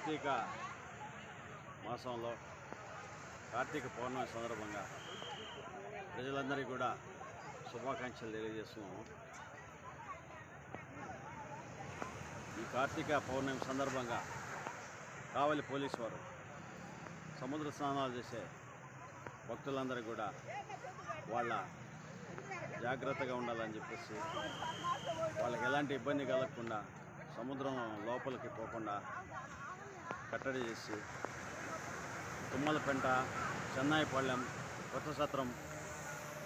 కార్తీక మాసంలో కార్తీక పౌర్ణమి సందర్భంగా ప్రజలందరికీ కూడా శుభాకాంక్షలు తెలియజేస్తున్నాము. ఈ కార్తీక పౌర్ణమి సందర్భంగా కావలి పోలీసు వారు సముద్ర స్నానాలు చేసే భక్తులందరికీ కూడా వాళ్ళ జాగ్రత్తగా ఉండాలని చెప్పేసి వాళ్ళకి ఎలాంటి ఇబ్బంది కలగకుండా సముద్రం లోపలికి పోకుండా కట్టడి చేసి తుమ్మలపెంట, చెన్నాయిపాళ్యం, కొత్త సత్రం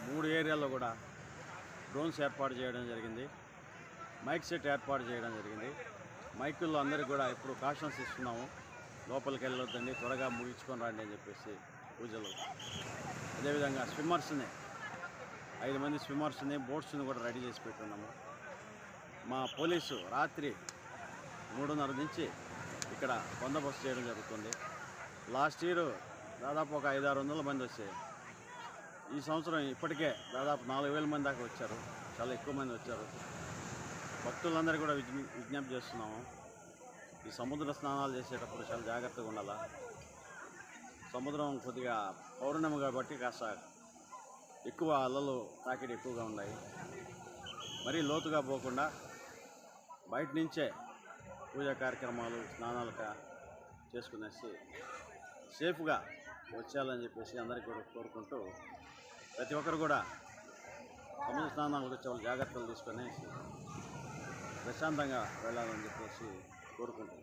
3 ఏరియాల్లో కూడా డ్రోన్స్ ఏర్పాటు చేయడం జరిగింది. మైక్ సెట్ ఏర్పాటు చేయడం జరిగింది. మైకుల్లో అందరికీ కూడా ఇప్పుడు కాషన్స్ ఇస్తున్నాము, లోపలికి వెళ్ళొద్దండి, త్వరగా ముగించుకొని రండి అని చెప్పేసి పూజలు. అదేవిధంగా స్విమ్మర్స్ని 5 మంది స్విమ్మర్స్ని, బోట్స్ని కూడా రెడీ చేసి పెట్టున్నాము. మా పోలీసు రాత్రి 3:30 నుంచి ఇక్కడ బందోబస్తు చేయడం జరుగుతుంది. లాస్ట్ ఇయర్ దాదాపు ఒక 500-600 మంది వచ్చాయి. ఈ సంవత్సరం ఇప్పటికే దాదాపు 4000 మంది దాకా వచ్చారు. చాలా ఎక్కువ మంది వచ్చారు. భక్తులందరూ కూడా విజ్ఞప్తి చేస్తున్నాము, ఈ సముద్ర స్నానాలు చేసేటప్పుడు చాలా జాగ్రత్తగా ఉండాలా. సముద్రం కొద్దిగా పౌర్ణమి కాబట్టి కాస్త ఎక్కువ అలలు తాకిడి ఎక్కువగా ఉన్నాయి. మరీ లోతుగా పోకుండా బయట నుంచే పూజా కార్యక్రమాలు, స్నానాలు చేసుకునేసి సేఫ్గా వచ్చేయాలని చెప్పేసి అందరికీ కూడా కోరుకుంటూ, ప్రతి ఒక్కరు కూడా సముద్ర స్నానాలకు వచ్చే వాళ్ళు జాగ్రత్తలు తీసుకొని ప్రశాంతంగా వెళ్ళాలని చెప్పేసి కోరుకుంటున్నాం.